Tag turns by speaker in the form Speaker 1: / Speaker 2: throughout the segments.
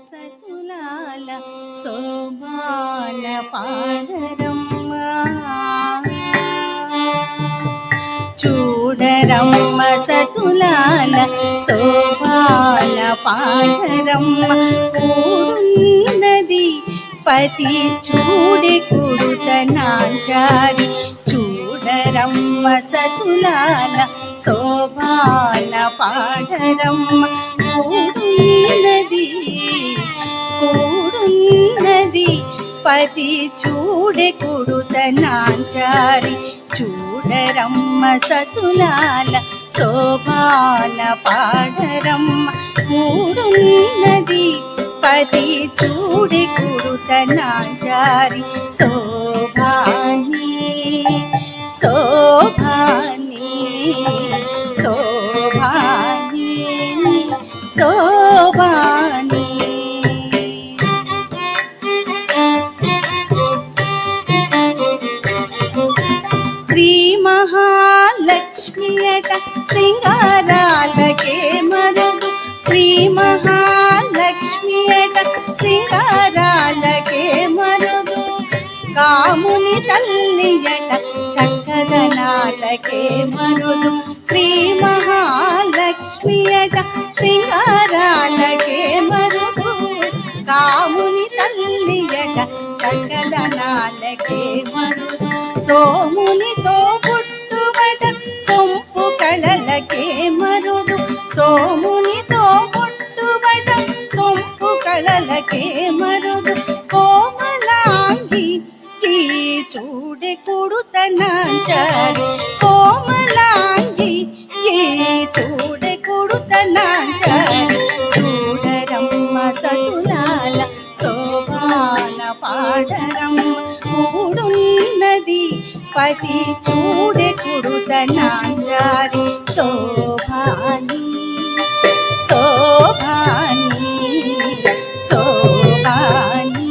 Speaker 1: సతులాల శోభాన పాడరమ్మ చూడరమ్మ సతులాల శోభాన పాడరమ్మ కూడున్నది పతి చూడే కుడుతనాంచారి చూడరమ్మ సతులాల శోభాన పాడరమ్మ కూడున్నది పతి చూడే కుడుతనాంచారి చూడరమ్మ సతులాల శోభాన పాడరమ్మ కూడున్నది పతి చూడే కుడుతనాంచారి శోభాని శోభాని శోభాని శోభాని శ్రీ మహాలక్ష్మియట సింగారాలకే మరుదు శ్రీ మహాలక్ష్మియట సింగారాలకే మరుదు కాముని తల్లియట చక్కదనాలకే మరుదు శ్రీ మహాలక్ష్మియట సింగారాలకే మరుదు కాముని తల్లియట చక్కదనాలకే మరుదు సోమునితో పుట్టుబట సొంపు కళలకే మరుదు సోమునితో పుట్టుబట సొంపు కళలకే మరుదు కోమలాంగి ఈ చూడే కుడుతనాంచారి కోమలాంగి ఈ చూడే కుడుతనాంచారి చూడరమ్మ సతులాల శోభాన పాడరమ్మ కూడున్నది పతి చూడే కుడుతనాంచారి శోభాని శోభాని శోభాని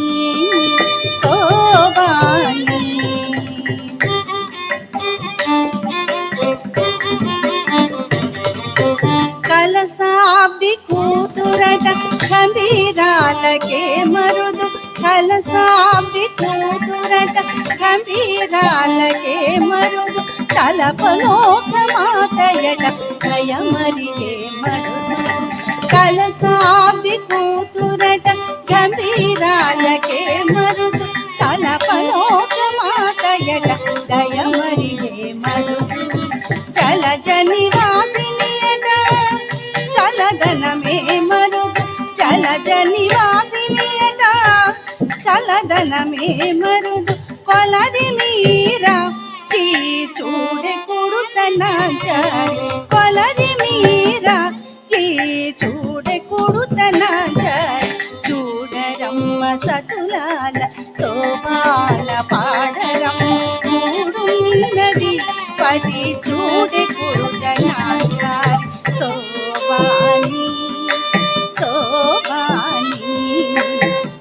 Speaker 1: శోభాని కలసాబ్ది కూతురట గంభీరాలకే మరుదు కలసాబ్ది కూతురట గంభీరాలకే మరుదు తలపలోక మాతయట దయమరిగే మరుదు కలసాబ్ది కూతురట గంభీరాలకే మరుదు తలపలోక మాతయట దయమరిగే మరుదు జలజ నివాసినియట చలదనమే మరుదు జలజ నివాసినియట చలదనమే మరుదు కొలది మీరా ఈ చూడే కుడుతనాంచారి కొలది మీరా ఈ చూడే కుడుతనాంచారి చూడరమ్మ సతులాల శోభాన పాడరమ్మ కూడున్నది పది చూడే కుడుతనాంచారి శోభాని శోభాని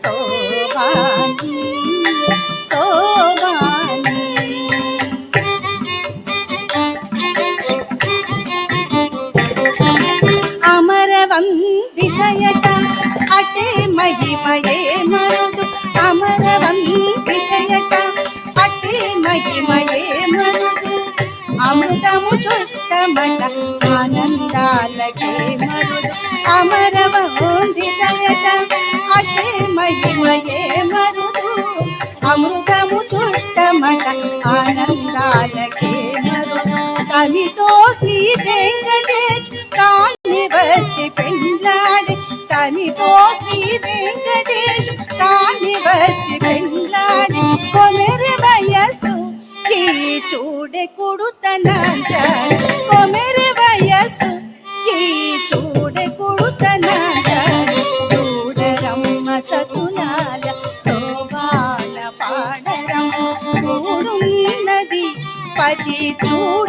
Speaker 1: శోభాని శోభాని అమరవందితయట అటే మహిమయే మరుదు అమరవందితయట అటే మహిమయే మరుదు అమృతము చుట్టమట ఆనందాలకే మరుదు అమరవందితయట అటే మహిమయే మరుదు అమృతము చుట్టమట ఆనందాలకే మరుదు తనితో శ్రీ వెంకటేశ్ తాని వచ్చి పెండ్లాడి తనితో శ్రీ వెంకటేశ్ తాని వచ్చి పెండ్లాడి కొమెరి వయస్సు ఈ చూడే కుడుతనాంచారి కొమెరి వయస్సు ఈ చూడే కుడుతనాంచారి చూడరమ్మ సతులాల శోభాన పాడరమ్మ కూడున్నది పది చూడ